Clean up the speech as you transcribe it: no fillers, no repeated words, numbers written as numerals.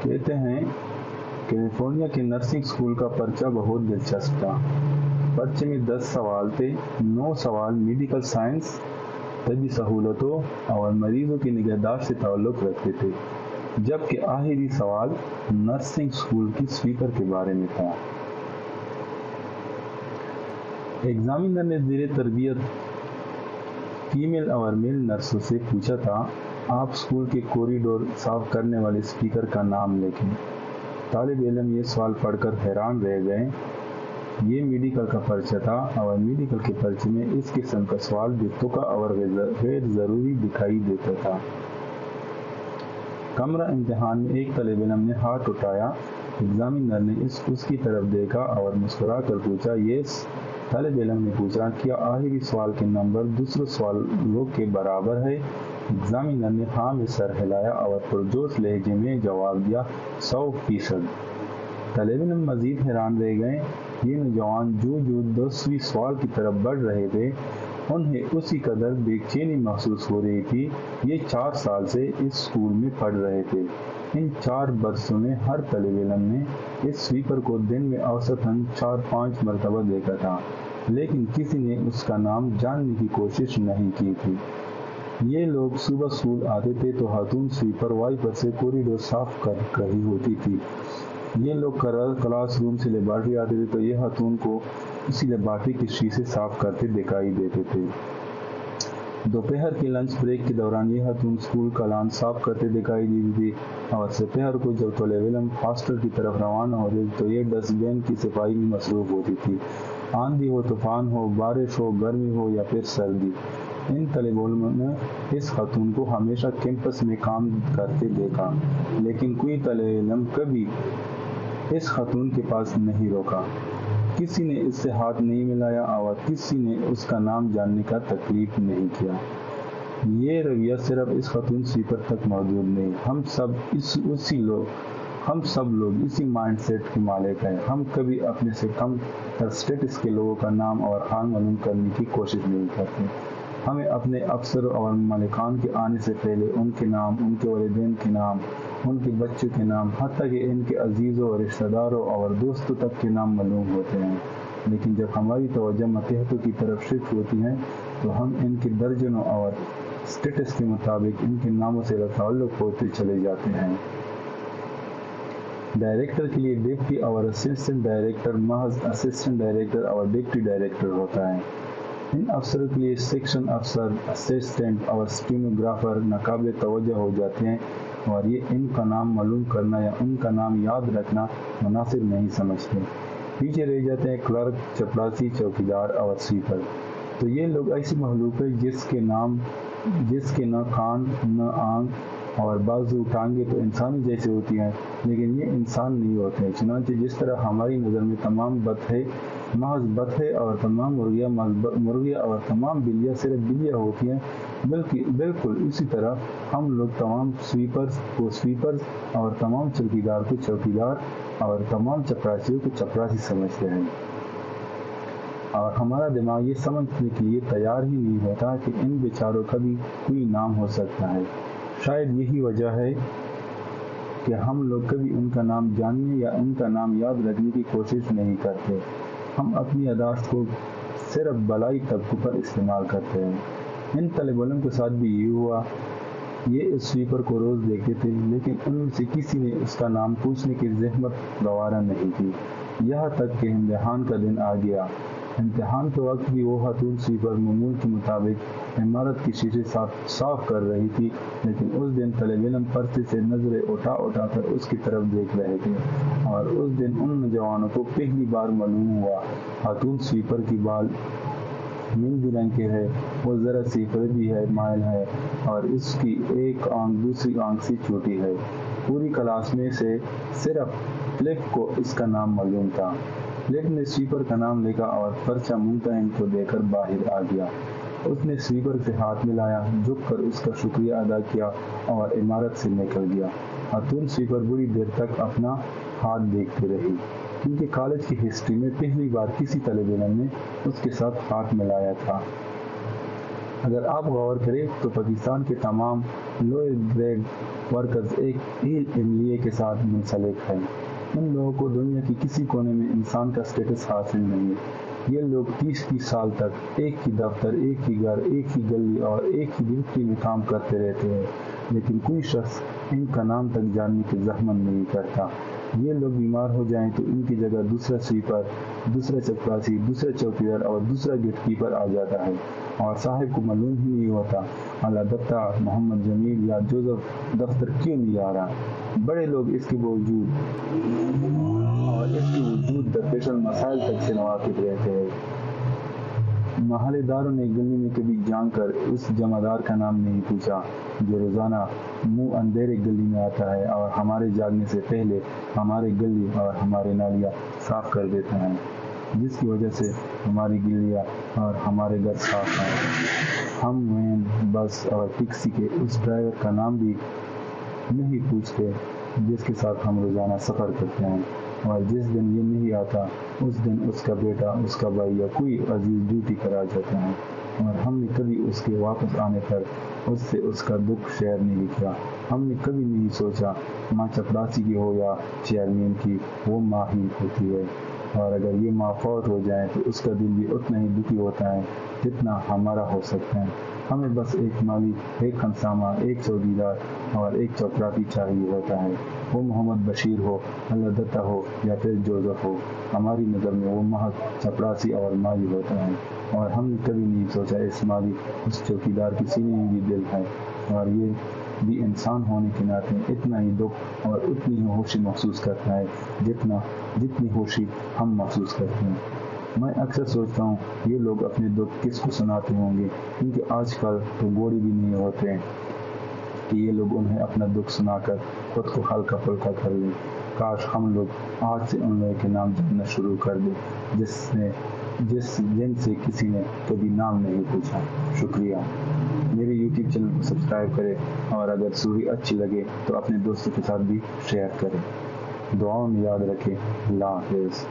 کہتے ہیں کیلیفورنیا کے نرسنگ اسکول کا پرچہ بہت دلچسپ تھا۔ پرچے میں 10 سوال تھے۔ 9 سوال میڈیکل سائنس، طبی سہولتوں اور مریضوں کی نگہداشت سے تعلق رکھتے تھے، جبکہ آخری سوال نرسنگ اسکول کی سویپر کے بارے میں تھا۔ ایگزامینر نے زیر تربیت فیمیل اور میل نرسوں سے پوچھا تھا، آپ اسکول کے کوریڈور صاف کرنے والے اسپیکر کا نام لکھیں۔ طالب علم یہ سوال پڑھ کر حیران رہ گئے۔ یہ میڈیکل کا پرچہ تھا اور میڈیکل کے پرچے میں اس قسم کا سوال بے تکا اور غیر ضروری دکھائی دیتا تھا۔ کمرہ امتحان میں ایک طالب علم نے ہاتھ اٹھایا۔ ایگزامینر نے اس کی طرف دیکھا اور مسکرا کر پوچھا، یس۔ طالب علم نے پوچھا، کیا آخری سوال کے نمبر دوسرے سوالوں کے برابر ہے؟ ایگزامینر نے ہاں میں سر ہلایا اور پرجوش لہجے میں جواب دیا، 100%۔ طالب علم مزید حیران رہ گئے۔ یہ نوجوان جو 10ویں سوال کی طرف بڑھ رہے تھے، انہیں اسی قدر بے چینی محسوس ہو رہی تھی۔ یہ 4 سال سے اس اسکول میں پڑھ رہے تھے۔ ان 4 برسوں میں ہر طالب علم نے اس سویپر کو دن میں اوسطاً 4-5 مرتبہ دیکھا تھا، لیکن کسی نے اس کا نام جاننے کی کوشش نہیں کی تھی۔ یہ لوگ صبح اسکول آتے تھے تو خاتون سویپر وائپر سے کوریڈور صاف کر رہی ہوتی تھی۔ یہ لوگ کلاس روم سے لیبارٹری آتے تھے تو یہ خاتون کو اسی لیبارٹری کے شیشے صاف کرتے دکھائی دیتے تھے۔ دوپہر کی لنچ بریک کے دوران یہ خاتون اسکول کا لان صاف کرتے دکھائی دیتی تھی، اور دوپہر کو جب طالب علم ہاسٹل کی طرف روانہ ہوتے تو یہ ڈسٹ بین کی صفائی میں مصروف ہوتی تھی۔ آندھی ہو، طوفان ہو، بارش ہو، گرمی ہو یا پھر سردی، ان طالب علموں نے اس خاتون کو ہمیشہ کیمپس میں کام کرتے دیکھا، لیکن کوئی طالب علم کبھی اس خاتون کے پاس نہیں روکا۔ کسی نے اس سے ہاتھ نہیں ملایا اور کسی نے اس کا نام جاننے کا تکلیف نہیں کیا۔ یہ رویہ صرف اس خاتون سویپر تک محدود نہیں، ہم سب لوگ اسی مائنڈ سیٹ کے مالک ہیں۔ ہم کبھی اپنے سے کم تر سٹیٹس کے لوگوں کا نام اور حال معلوم کرنے کی کوشش نہیں کرتے۔ ہمیں اپنے افسروں اور مالکان کے آنے سے پہلے ان کے نام، ان کے والدین کے نام، ان کے بچوں کے نام، حتیٰ کہ ان کے عزیزوں، رشتہ داروں اور دوستوں تک کے نام معلوم ہوتے ہیں، لیکن جب ہماری توجہ ماتحتوں کی طرف شفٹ ہوتی ہے تو ہم ان کے درجنوں اور سٹیٹس کے مطابق ان کے ناموں سے تعلق ہوتے چلے جاتے ہیں۔ ڈائریکٹر کے لیے ڈپٹی اور اسسٹنٹ ڈائریکٹر محض اسسٹنٹ ڈائریکٹر اور ڈپٹی ڈائریکٹر ہوتا ہے۔ ان افسروں کے لیے سیکشن افسر، اسسٹنٹ اور اسٹینوگرافر ناقابل توجہ ہو جاتے ہیں، اور یہ ان کا نام معلوم کرنا یا ان کا نام یاد رکھنا مناسب نہیں سمجھتے۔ پیچھے رہ جاتے ہیں کلرک، چپراسی، چوکیدار اور سویپر۔ تو یہ لوگ ایسی مخلوق ہے جس کے نہ کان، نہ آنکھ اور بازو، ٹانگیں تو انسانی جیسے ہوتی ہیں، لیکن یہ انسان نہیں ہوتے ہیں۔ چنانچہ جس طرح ہماری نظر میں تمام بطخیں محض بطخیں اور تمام مرغیاں اور تمام بلیاں صرف بلیاں ہوتی ہیں، بالکل اسی طرح ہم لوگ تمام سویپرز کو سویپرز اور تمام چوکیدار کو چوکیدار اور تمام چپراسیوں کو چپراسی سمجھتے ہیں، اور ہمارا دماغ یہ سمجھنے کے لیے تیار ہی نہیں ہوتا کہ ان بیچاروں کا بھی کوئی نام ہو سکتا ہے۔ شاید یہی وجہ ہے کہ ہم لوگ کبھی ان کا نام جاننے یا ان کا نام یاد رکھنے کی کوشش نہیں کرتے۔ ہم اپنی یادداشت کو صرف بلائی طبقوں پر استعمال کرتے ہیں۔ ان طالب علم کے ساتھ بھی یہ ہوا۔ یہ اس سویپر کو روز دیکھتے تھے، لیکن ان میں سے کسی نے اس کا نام پوچھنے کی زحمت گوارا نہیں کی، یہاں تک کہ امتحان کا دن آ گیا۔ امتحان کے وقت بھی وہ خاتون سویپر معمول کے مطابق عمارت کے شیشے صاف کر رہی تھی، لیکن اس دن طالب علم پرچے سے نظریں اٹھا کر اس کی طرف دیکھ رہے تھے، اور اس دن ان نوجوانوں کو پہلی بار معلوم ہوا خاتون سویپر کی بال مندی رنگ کے ہے، وہ ذرا سی فردی ہے، مائل ہے، اور اس کی ایک آنکھ دوسری آنکھ سے چھوٹی ہے۔ پوری کلاس میں سے صرف فلپ کو اس کا نام معلوم تھا۔ فلپ نے سویپر کا نام لکھا اور پرچہ ممتحن کو دے کر باہر آ گیا۔ اس نے سویپر سے ہاتھ ملایا، جھک کر اس کا شکریہ ادا کیا اور عمارت سے نکل گیا۔ خاتون سویپر بڑی دیر تک اپنا ہاتھ دیکھتی رہی، کیونکہ کالج کی ہسٹری میں پہلی بار کسی طالب علم نے اس کے ساتھ ہاتھ ملایا تھا۔ اگر آپ غور کریں تو پاکستان کے تمام لوئر گریڈ ورکرز ایک ہی عملیے کے ساتھ منسلک ہیں۔ ان لوگوں کو دنیا کی کسی کونے میں انسان کا سٹیٹس حاصل نہیں ہے۔ یہ لوگ 30 سال تک ایک ہی دفتر، ایک ہی گھر، ایک ہی گلی اور ایک ہی ڈیوٹی میں کام کرتے رہتے ہیں، لیکن کوئی شخص ان کا نام تک جاننے کی زحمت نہیں کرتا۔ یہ لوگ بیمار ہو جائیں تو ان کی جگہ دوسرا سویپر، دوسرا چپراسی، دوسرا چوکیدار اور دوسرا گیٹ کیپر آ جاتا ہے، اور صاحب کو معلوم ہی نہیں ہوتا البتہ محمد جمیل یا جوزف دفتر کیوں نہیں آ رہا۔ بڑے لوگ اس کے وجود درپیش مسائل تک سے ناواقف رہتے ہیں۔ محلے داروں نے گلی میں کبھی جان کر اس جمعدار کا نام نہیں پوچھا جو روزانہ منہ اندھیرے گلی میں آتا ہے اور ہمارے جاگنے سے پہلے ہمارے گلی اور ہمارے نالیاں صاف کر دیتا ہے، جس کی وجہ سے ہماری گلیاں اور ہمارے گھر صاف ہیں۔ ہم وین، بس اور ٹیکسی کے اس ڈرائیور کا نام بھی نہیں پوچھتے جس کے ساتھ ہم روزانہ سفر کرتے ہیں، اور جس دن یہ نہیں آتا اس دن اس کا بیٹا، اس کا بھائی یا کوئی عزیز ڈیوٹی پر آ جاتا ہے، اور ہم نے کبھی اس کے واپس آنے پر اس سے اس کا دکھ شیئر نہیں کیا۔ ہم نے کبھی نہیں سوچا ماں چپراسی کی ہو یا چیئرمین کی، وہ ماں ہی ہوتی ہے، اور اگر یہ ماں فوت ہو جائے تو اس کا دل بھی اتنا ہی دکھی ہوتا ہے جتنا ہمارا ہو سکتا ہے۔ ہمیں بس ایک مالی، ایک خنسامہ، ایک چوکیدار اور ایک چپراسی چاہیے ہوتا ہے، وہ محمد بشیر ہو، اللہ دتہ ہو یا پھر جوزف ہو۔ ہماری نظر میں وہ محض چپراسی اور مالی ہوتا ہے، اور ہم نے کبھی نہیں سوچا اس مالی، اس چوکیدار کے سینے میں بھی دل ہے، اور یہ بھی انسان ہونے کے ناطے اتنا ہی دکھ اور اتنی ہی خوشی محسوس کرتا ہے جتنی خوشی ہم محسوس کرتے ہیں۔ میں اکثر سوچتا ہوں یہ لوگ اپنے دکھ کس کو سناتے ہوں گے، کیونکہ آج کل تو گوڑی بھی نہیں ہوتے کہ یہ لوگ انہیں اپنا دکھ سنا کر خود کو ہلکا پھلکا کر لیں۔ کاش ہم لوگ آج سے ان لوگوں کے نام جاننا شروع کر دیں جن سے کسی نے کبھی نام نہیں پوچھا۔ شکریہ۔ میرے یوٹیوب چینل کو سبسکرائب کریں، اور اگر سٹوری اچھی لگے تو اپنے دوستوں کے ساتھ بھی شیئر کریں۔ دعاؤں میں یاد رکھیں۔ اللہ حافظ۔